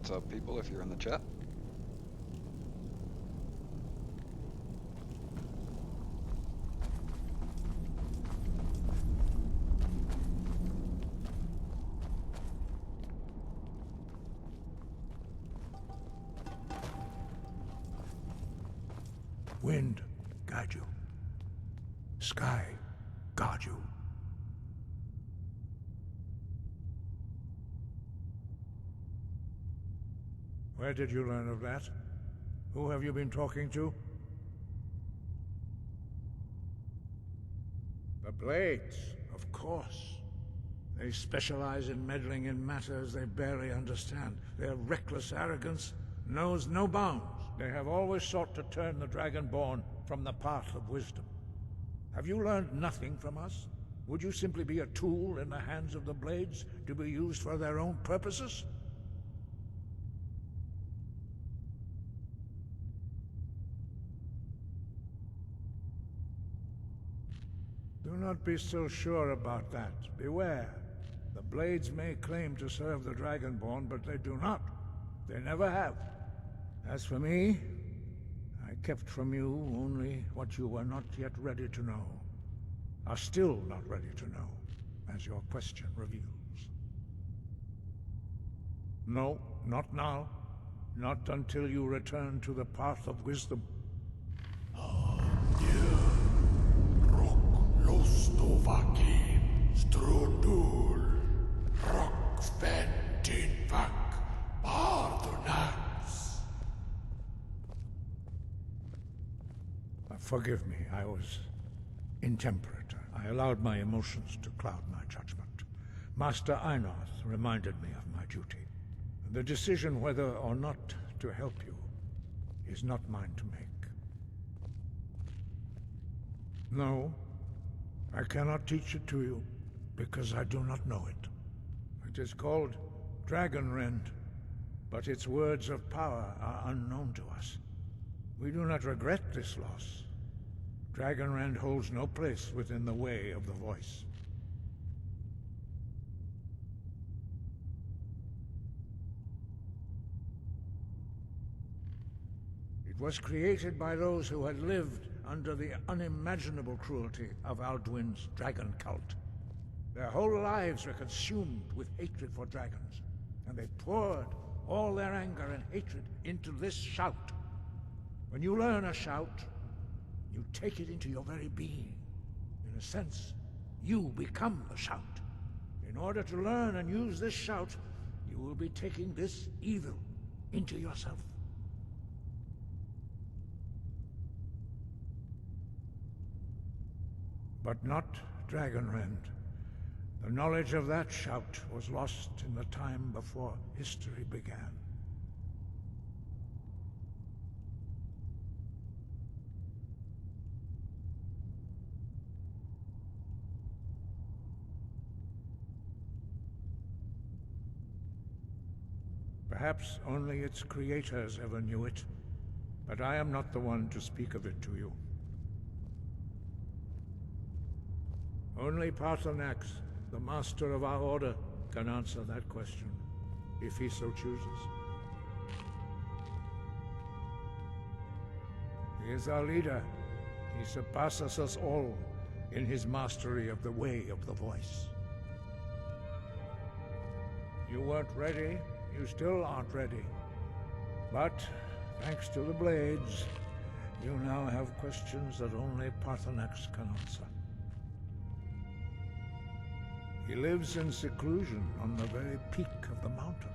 What's up, people, if you're in the chat? Wind, guide you. Sky, guard you. Where did you learn of that? Who have you been talking to? The Blades, of course. They specialize in meddling in matters they barely understand. Their reckless arrogance knows no bounds. They have always sought to turn the Dragonborn from the path of wisdom. Have you learned nothing from us? Would you simply be a tool in the hands of the Blades to be used for their own purposes? Do not be so sure about that. Beware. The Blades may claim to serve the Dragonborn, but they do not. They never have. As for me, I kept from you only what you were not yet ready to know. Are still not ready to know, as your question reveals. No, not now. Not until you return to the path of wisdom. Forgive me, I was intemperate. I allowed my emotions to cloud my judgment. Master Einarth reminded me of my duty. The decision whether or not to help you is not mine to make. No, I cannot teach it to you, because I do not know it. It is called Dragonrend, but its words of power are unknown to us. We do not regret this loss. Dragonrend holds no place within the way of the voice. It was created by those who had lived under the unimaginable cruelty of Alduin's dragon cult. Their whole lives were consumed with hatred for dragons, and they poured all their anger and hatred into this shout. When you learn a shout, you take it into your very being. In a sense, you become the shout. In order to learn and use this shout, you will be taking this evil into yourself. But not Dragonrend. The knowledge of that shout was lost in the time before history began. Perhaps only its creators ever knew it, but I am not the one to speak of it to you. Only Paarthurnax, the master of our order, can answer that question, if he so chooses. He is our leader. He surpasses us all in his mastery of the way of the voice. You weren't ready. You still aren't ready. But, thanks to the Blades, you now have questions that only Paarthurnax can answer. He lives in seclusion on the very peak of the mountain.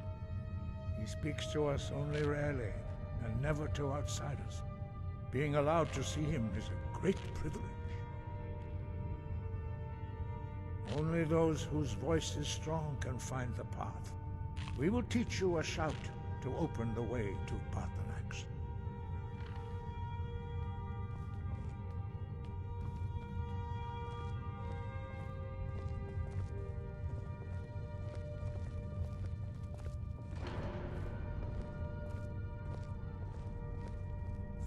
He speaks to us only rarely, and never to outsiders. Being allowed to see him is a great privilege. Only those whose voice is strong can find the path. We will teach you a shout to open the way to Paarthurnax.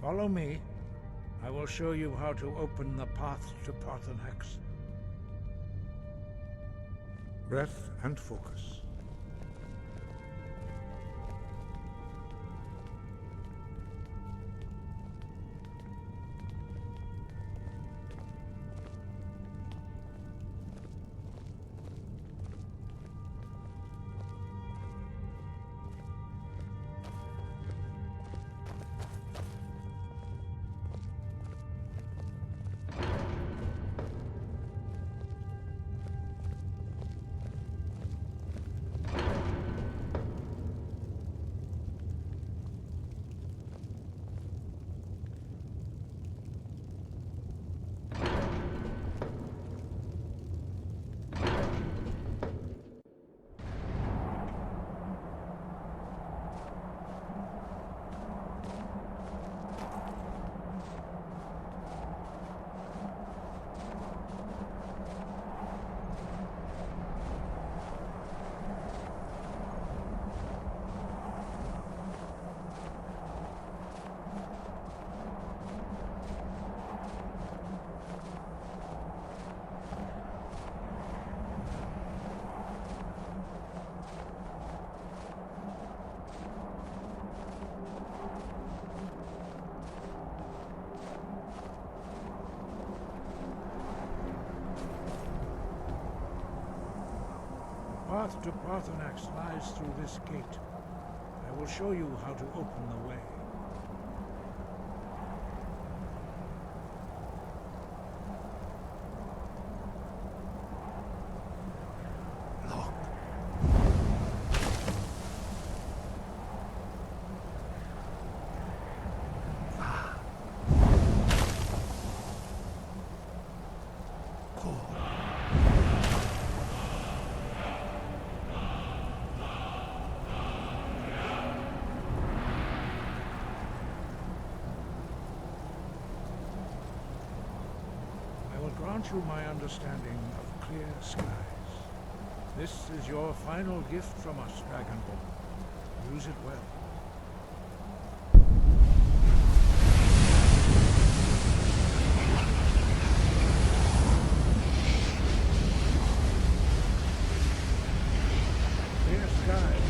Follow me. I will show you how to open the path to Paarthurnax. Breath and focus. path to Parthenax lies through this gate. I will show you how to open the way. Grant you my understanding of clear skies. This is your final gift from us, Dragonborn. Use it well. Clear skies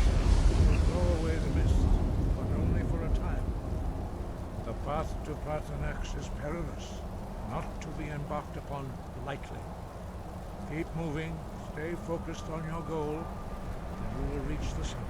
will blow away the mist, but only for a time. The path to Parthenax is perilous, not to be embarked upon lightly. Keep moving, stay focused on your goal, and you will reach the summit.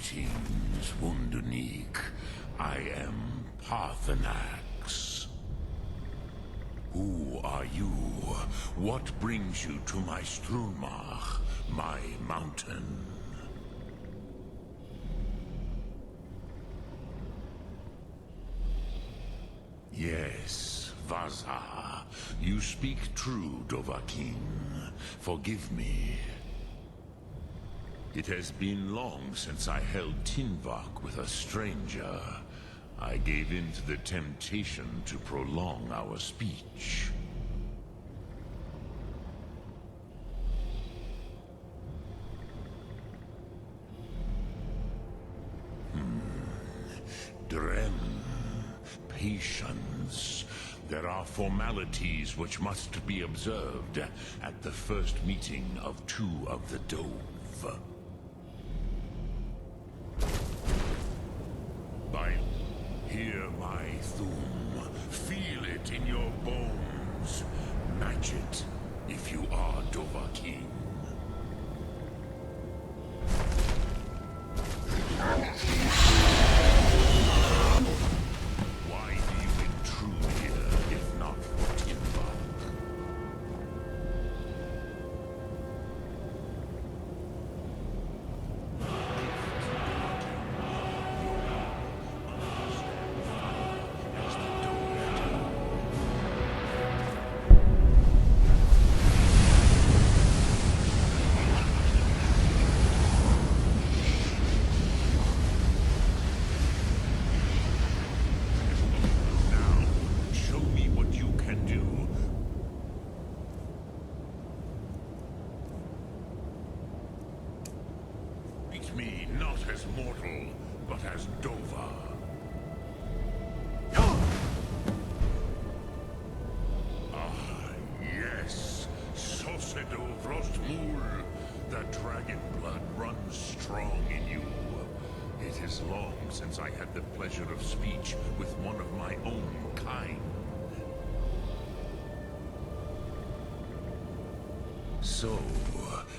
Greetings, Wunderneek. I am Parthenax. Who are you? What brings you to my Strunmach, my mountain? Yes, Vaza. You speak true, Dovahkiin. Forgive me. It has been long since I held Tinvak with a stranger. I gave in to the temptation to prolong our speech. Drem. Patience. There are formalities which must be observed at the first meeting of two of the Dove. Hear my Thum. Feel it in your bones. Match it if you are Dovahkiin. Why do you intrude here if not for Tinvak? Me not as mortal, but as Dova. Ah, yes. Sosedo Vrostmul. The dragon blood runs strong in you. It is long since I had the pleasure of speech with one of my own kind. So,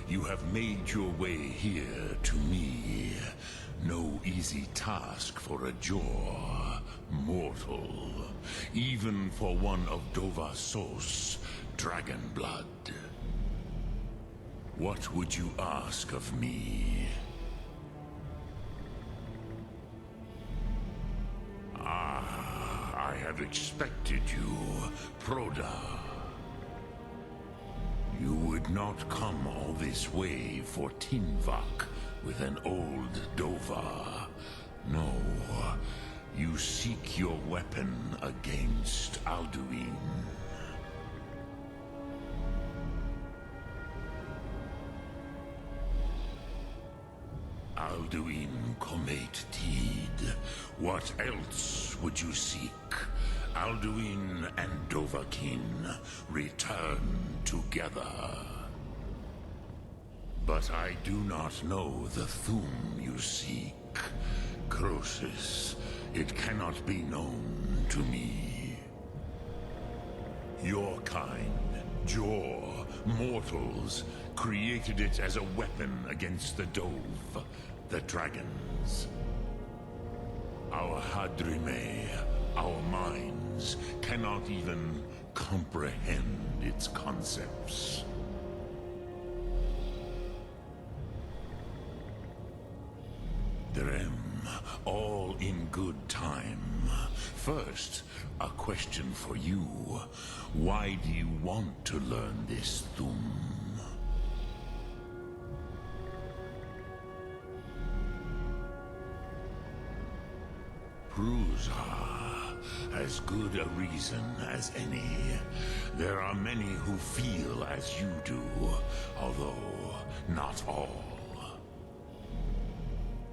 you have made your way here to me. No easy task for a Jor, mortal. Even for one of Dova Sos, dragon blood. What would you ask of me? Ah, I have expected you, Proda. You would not come all this way for Tinvak with an old Dova. No, you seek your weapon against Alduin. Alduin Comet Teed. What else would you seek? Alduin and Dovahkiin return together. But I do not know the Thum you seek. Croesus, it cannot be known to me. Your kind, Jor, mortals, created it as a weapon against the Dove, the dragons. Our Hadrime, our minds, cannot even comprehend its concepts. Drem, all in good time. First, a question for you. Why do you want to learn this Thum? Prusa, as good a reason as any. There are many who feel as you do, although not all.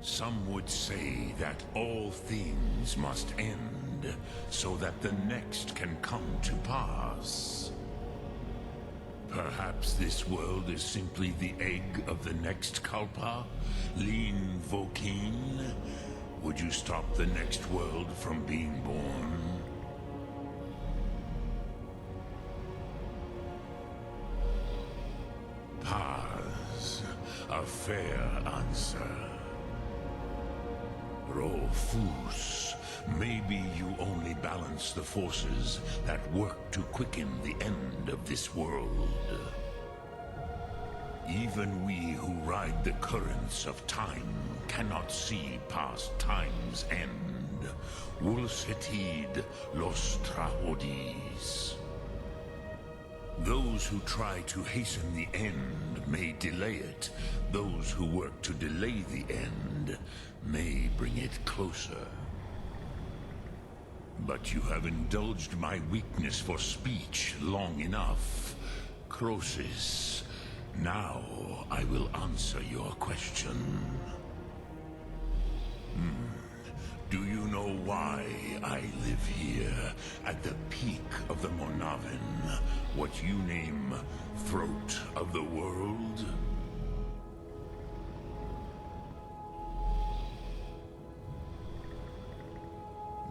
Some would say that all things must end, so that the next can come to pass. Perhaps this world is simply the egg of the next Kalpa? Lean Vokeen? Would you stop the next world from being born? Paz, a fair answer. or Fus, maybe you only balance the forces that work to quicken the end of this world. Even we who ride the currents of time cannot see past time's end. Wulsetid los trahodis. Those who try to hasten the end may delay it. Those who work to delay the end may bring it closer. But you have indulged my weakness for speech long enough. Croesus, now I will answer your question. Do you know why I live here, at the peak of the Monavin, what you name Throat of the World?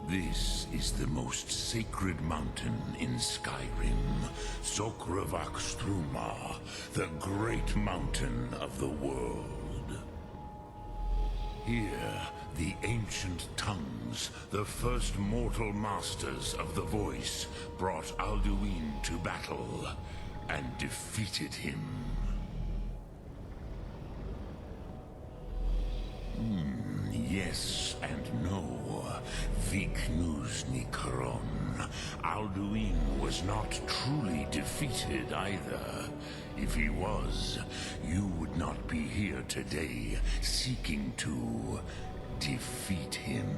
This is the most sacred mountain in Skyrim, Sokravak Struma, the great mountain of the world. Here, the ancient tongues, the first mortal masters of the voice, brought Alduin to battle and defeated him. Yes and no. Viknus Nikaron. Alduin was not truly defeated either. If he was, you would not be here today seeking to defeat him.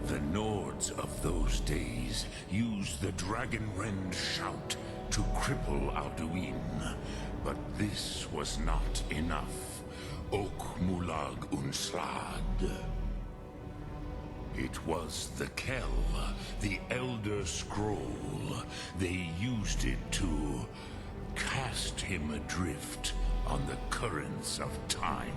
The Nords of those days used the Dragonrend shout to cripple Alduin, but this was not enough. Ok Mulag Unslad. It was the Kell, the Elder Scroll. They used it to cast him adrift on the currents of time.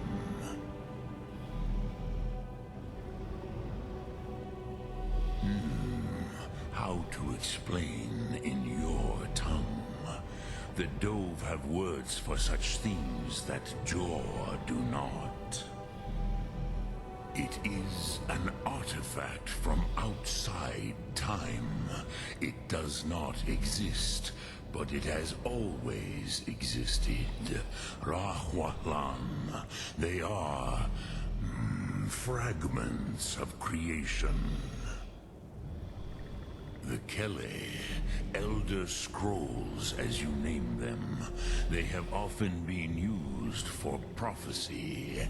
How to explain in your tongue? The Dove have words for such things that Jor do not. It is an artifact from outside time. It does not exist, but it has always existed. Rahwahlan. They are fragments of creation. The Kele, Elder Scrolls as you name them, they have often been used for prophecy.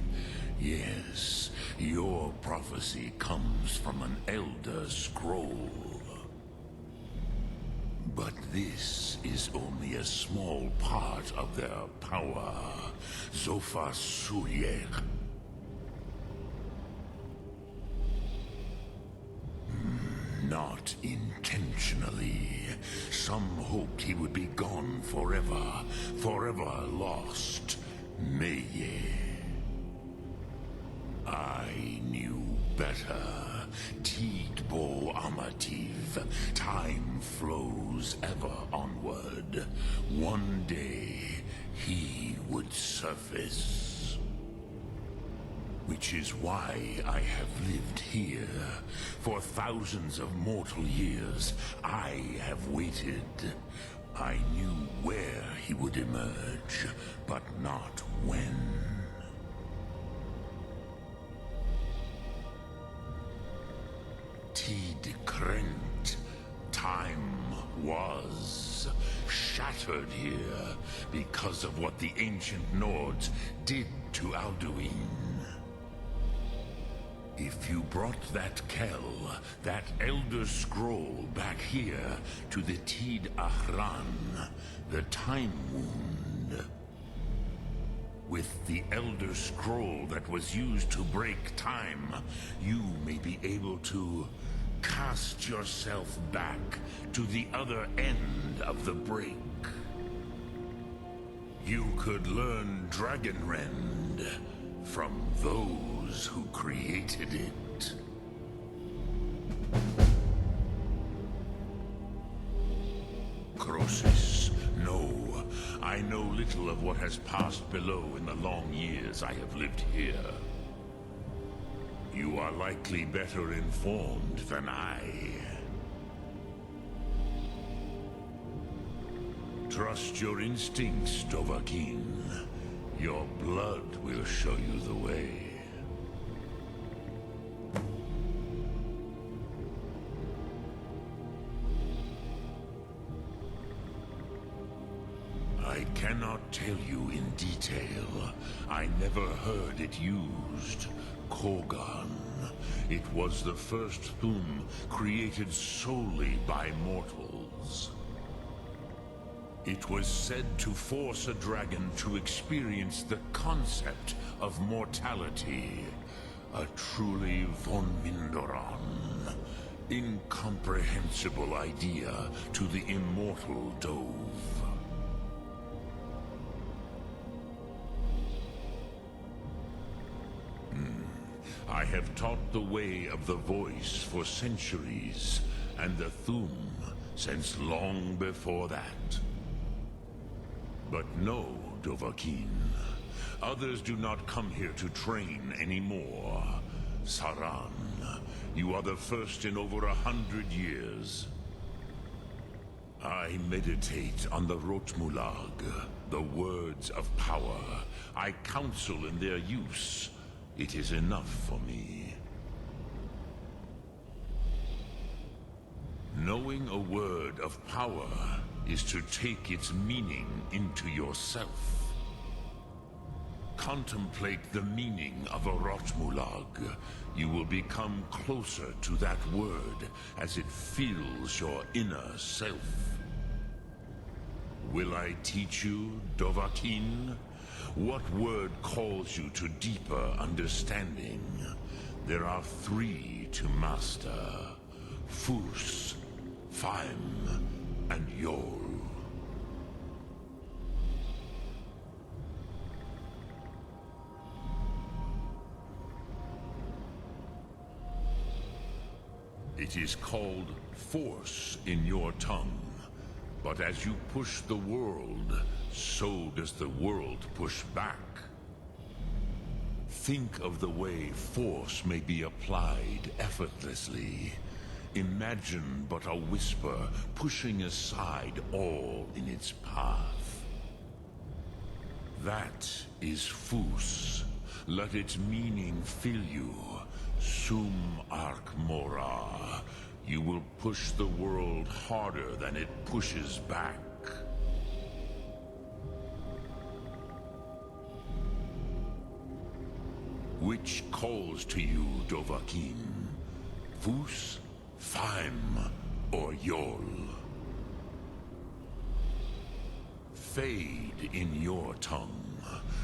Yes, your prophecy comes from an Elder Scroll. But this is only a small part of their power. Zofa Suyek. Not intentionally. Some hoped he would be gone forever, forever lost. Meye. I knew better. Tidbo Amativ. Time flows ever onward. One day, he would surface. Which is why I have lived here. For thousands of mortal years, I have waited. I knew where he would emerge, but not when. Tid Krent. Time was shattered here because of what the ancient Nords did to Alduin. If you brought that Kell, that Elder Scroll back here to the Tid Ahran, the Time Wound, with the Elder Scroll that was used to break time, you may be able to cast yourself back to the other end of the break. You could learn Dragonrend from those who created it. Croesus, no. I know little of what has passed below in the long years I have lived here. You are likely better informed than I. Trust your instincts, Dovahkiin. Your blood will show you the way. I cannot tell you in detail. I never heard it used. Kogan. It was the first Thum created solely by mortals. It was said to force a dragon to experience the concept of mortality. A truly von Mindoran. Incomprehensible idea to the immortal Dove. I have taught the way of the voice for centuries, and the Thum since long before that. But no, Dovahkiin. Others do not come here to train anymore. Saran, you are the first in over 100 years. I meditate on the Rotmulag, the words of power. I counsel in their use. It is enough for me. Knowing a word of power is to take its meaning into yourself. Contemplate the meaning of a Rotmulag. You will become closer to that word as it fills your inner self. Will I teach you, Dovahkiin? What word calls you to deeper understanding? There are 3 to master. Fus, Faim, and Yol. It is called force in your tongue. But as you push the world, so does the world push back. Think of the way force may be applied effortlessly. Imagine but a whisper pushing aside all in its path. That is Fus. Let its meaning fill you. Sum Ark Mora. You will push the world harder than it pushes back. Which calls to you, Dovahkiin? Fus, Faim, or Yol? Fade in your tongue.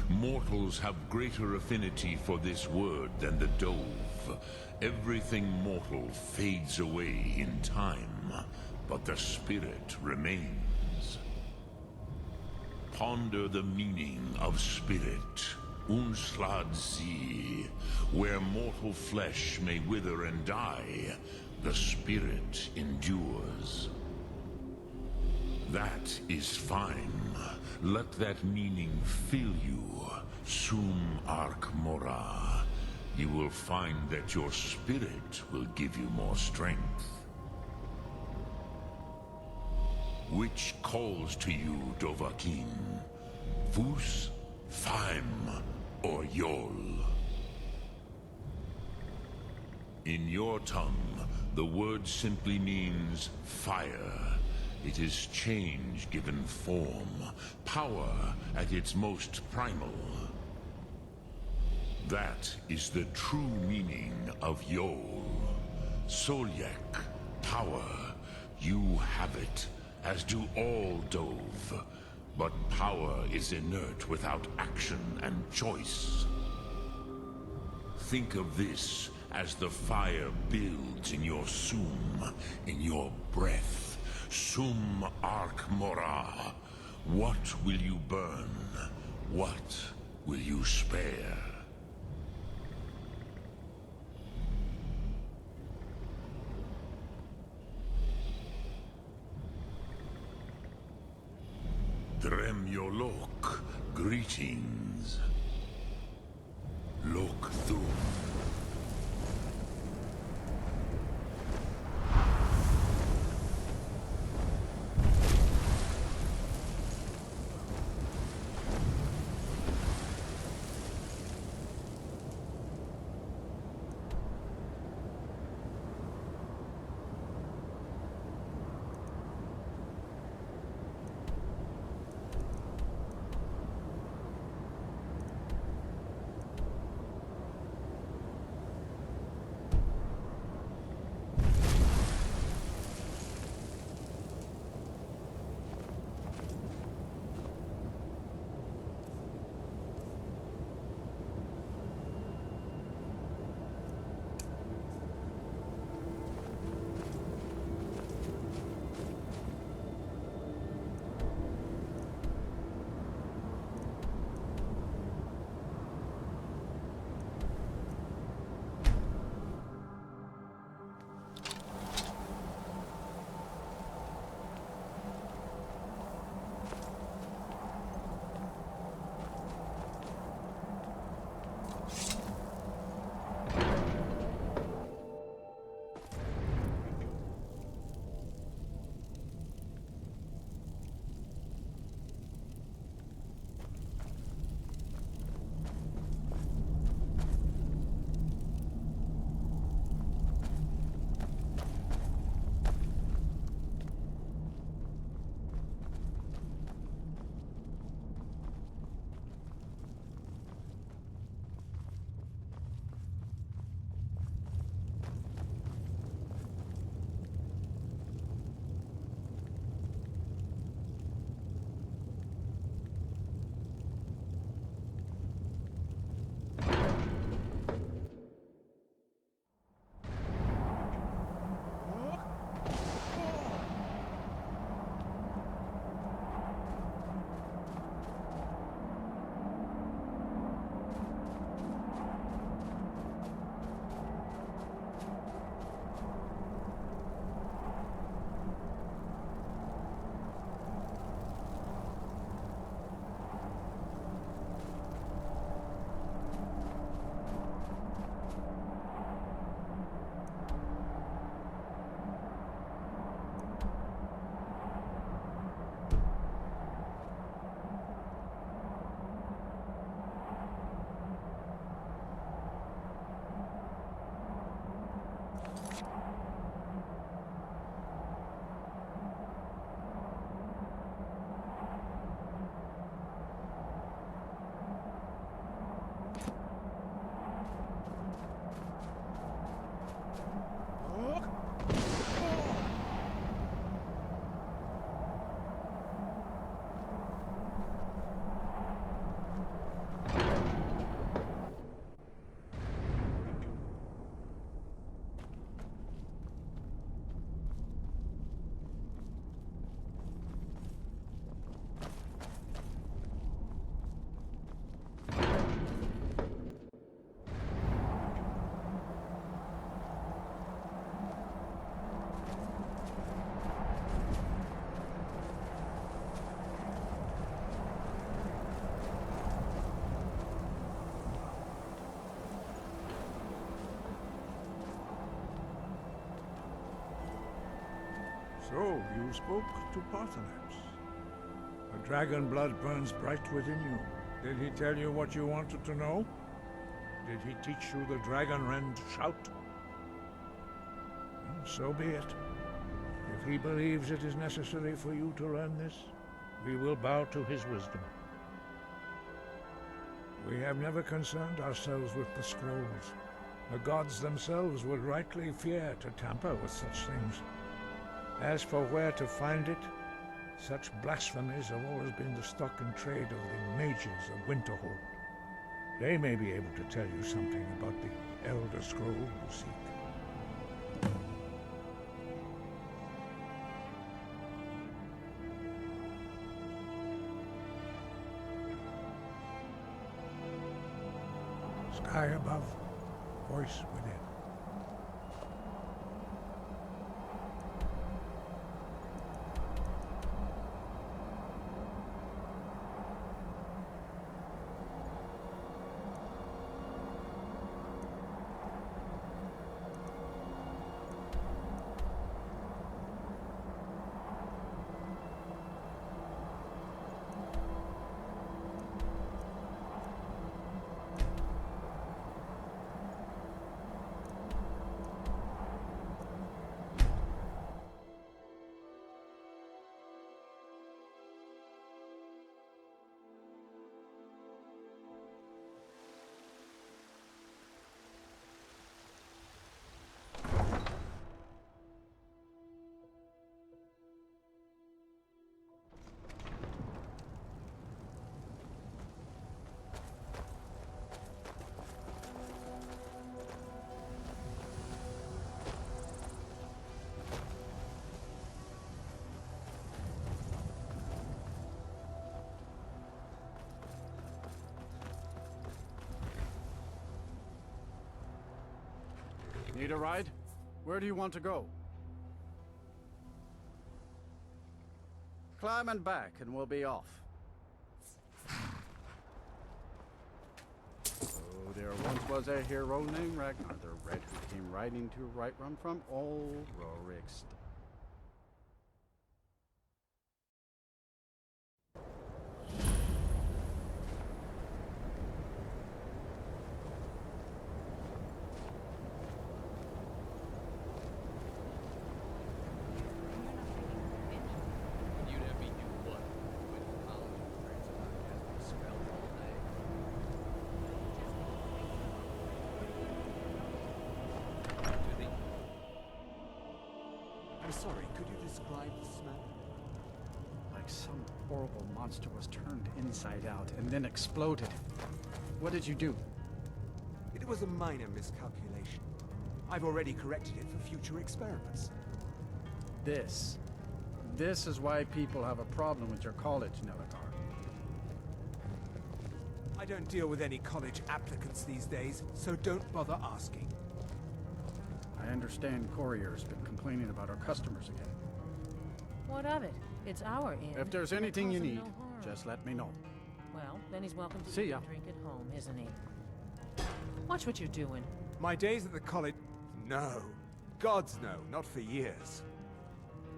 Mortals have greater affinity for this word than the Dove. Everything mortal fades away in time, but the spirit remains. Ponder the meaning of spirit. Unslad Zi, where mortal flesh may wither and die, the spirit endures. That is fine. Let that meaning fill you. Sum Ark Mora. You will find that your spirit will give you more strength. Which calls to you, Dovahkiin? Fus, Faim, or Yol? In your tongue, the word simply means fire. It is change given form, power at its most primal. That is the true meaning of Yol. Solyek, power. You have it, as do all Dove. But power is inert without action and choice. Think of this as the fire builds in your Sum, in your breath. Sum Ark Mora. What will you burn? What will you spare? Dremyolok, greetings. Lok Thum. So, you spoke to Parthenops. The dragon blood burns bright within you. Did he tell you what you wanted to know? Did he teach you the dragon rend shout? Well, so be it. If he believes it is necessary for you to learn this, we will bow to his wisdom. We have never concerned ourselves with the scrolls. The gods themselves would rightly fear to tamper with such things. As for where to find it, such blasphemies have always been the stock and trade of the mages of Winterhold. They may be able to tell you something about the Elder Scroll you seek. Sky above, voice within. Need a ride? Where do you want to go? Climb and back and we'll be off. Oh, there once was a hero named Ragnar the Red who came riding to Whiterun from old Rorikst. Sorry, could you describe the smell? Like some horrible monster was turned inside out and then exploded. What did you do? It was a minor miscalculation. I've already corrected it for future experiments. This is why people have a problem with your college, Nelagar. I don't deal with any college applicants these days, so don't bother asking. I understand Courier's been complaining about our customers again. What of it? It's our inn. If there's and it anything does you him need, no harm. just let me know. Well, then he's welcome to See eat ya. and drink at home, isn't he? Watch what you're doing. My days at the college... No. Gods no, not for years.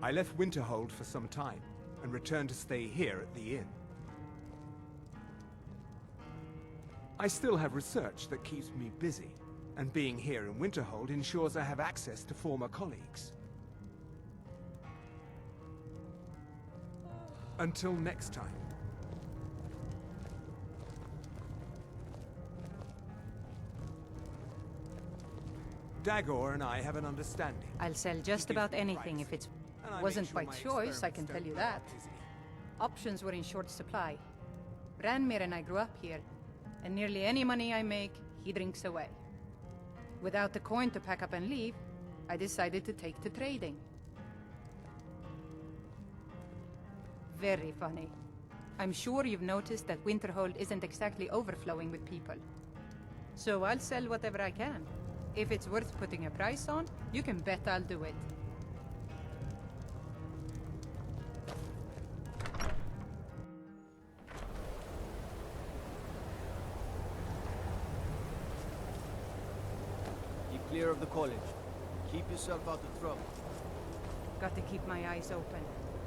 I left Winterhold for some time, and returned to stay here at the inn. I still have research that keeps me busy, and being here in Winterhold ensures I have access to former colleagues. Until next time. Dagor and I have an understanding. I'll sell just He gives about me anything price, if it and I make wasn't sure by my choice, I can experiments tell you don't that. run dizzy. Options were in short supply. Ranmir and I grew up here, and nearly any money I make, he drinks away. Without the coin to pack up and leave, I decided to take to trading. Very funny. I'm sure you've noticed that Winterhold isn't exactly overflowing with people. So I'll sell whatever I can. If it's worth putting a price on, you can bet I'll do it. Keep clear of the college. Keep yourself out of trouble. Got to keep my eyes open.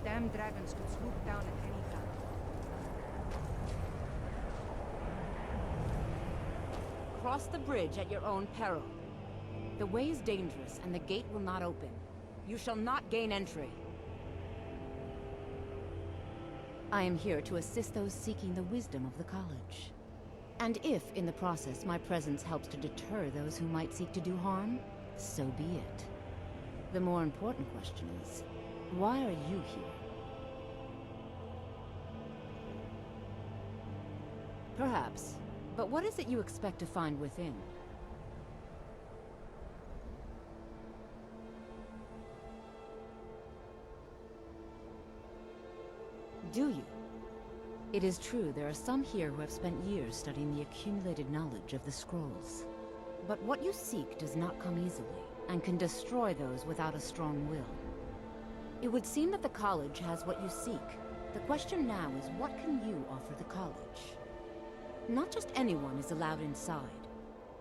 Damn dragons could swoop down at any time. Cross the bridge at your own peril. The way is dangerous, and the gate will not open. You shall not gain entry. I am here to assist those seeking the wisdom of the college. And if, in the process, my presence helps to deter those who might seek to do harm, so be it. The more important question is, why are you here? Perhaps. But what is it you expect to find within? Do you? It is true there are some here who have spent years studying the accumulated knowledge of the scrolls. But what you seek does not come easily, and can destroy those without a strong will. It would seem that the college has what you seek. The question now is, what can you offer the college? Not just anyone is allowed inside.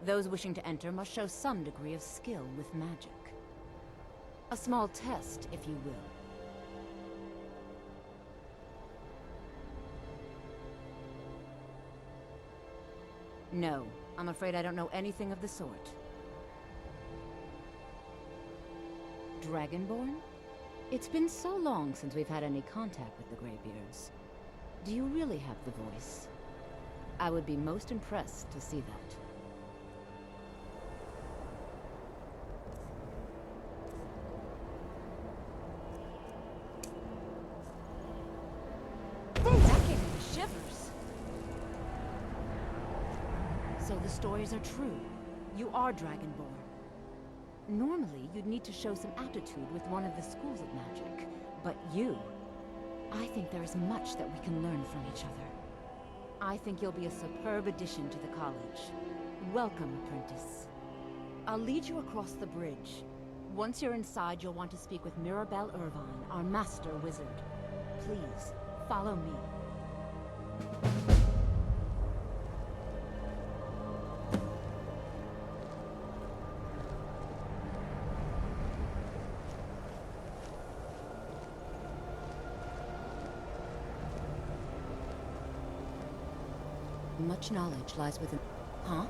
Those wishing to enter must show some degree of skill with magic. A small test, if you will. No, I'm afraid I don't know anything of the sort. Dragonborn? It's been so long since we've had any contact with the Greybeards. Do you really have the voice? I would be most impressed to see that. That gave me the shivers. So the stories are true. You are Dragonborn. Normally, you'd need to show some aptitude with one of the schools of magic. But you... I think there is much that we can learn from each other. I think you'll be a superb addition to the college. Welcome, apprentice. I'll lead you across the bridge. Once you're inside, you'll want to speak with Mirabelle Irvine, our master wizard. Please, follow me. Much knowledge lies within... Huh?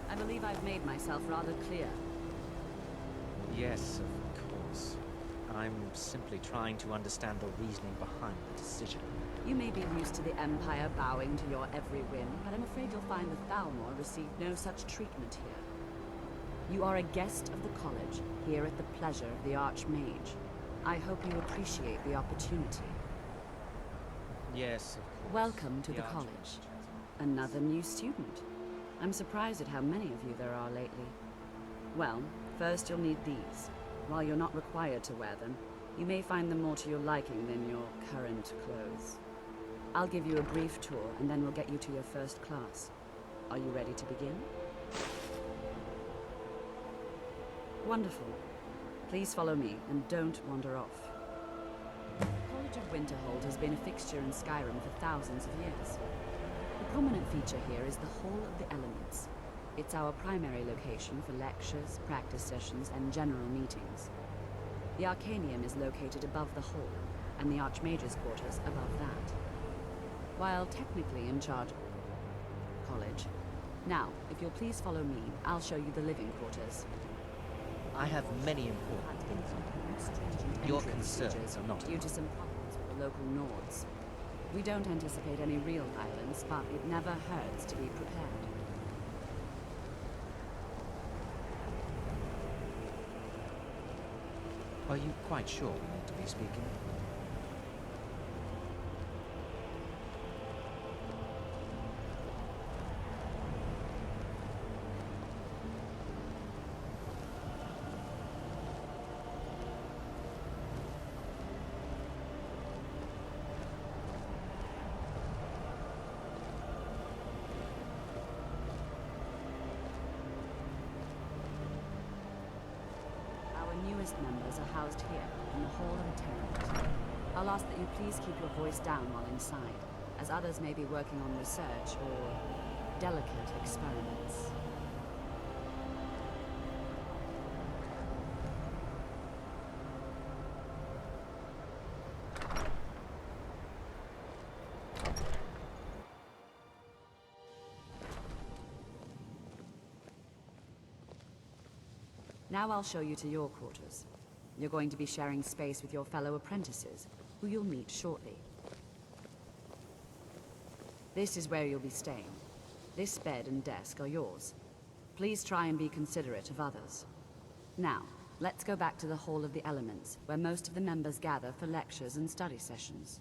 I believe I've made myself rather clear. Yes, of course. I'm simply trying to understand the reasoning behind the decision. You may be used to the Empire bowing to your every whim, but I'm afraid you'll find the Thalmor received no such treatment here. You are a guest of the college, here at the pleasure of the Archmage. I hope you appreciate the opportunity. Yes, of course. Welcome to the Archmage college. has- Another new student. I'm surprised at how many of you there are lately. Well, first you'll need these. While you're not required to wear them, you may find them more to your liking than your current clothes. I'll give you a brief tour, and then we'll get you to your first class. Are you ready to begin? Wonderful. Please follow me, and don't wander off. The College of Winterhold has been a fixture in Skyrim for thousands of years. The prominent feature here is the Hall of the Elements. It's our primary location for lectures, practice sessions, and general meetings. The Arcanium is located above the hall, and the Archmage's quarters above that. While technically in charge of college. Now, if you'll please follow me, I'll show you the living quarters. I have many important things on mind. Your concerns are not due to some problems with the local Nords. We don't anticipate any real violence, but it never hurts to be prepared. Are you quite sure we need to be speaking? newest members are housed here, in the Hall of Attainment. I'll ask that you please keep your voice down while inside, as others may be working on research or delicate experiments. Now I'll show you to your quarters. You're going to be sharing space with your fellow apprentices, who you'll meet shortly. This is where you'll be staying. This bed and desk are yours. Please try and be considerate of others. Now, let's go back to the Hall of the Elements, where most of the members gather for lectures and study sessions.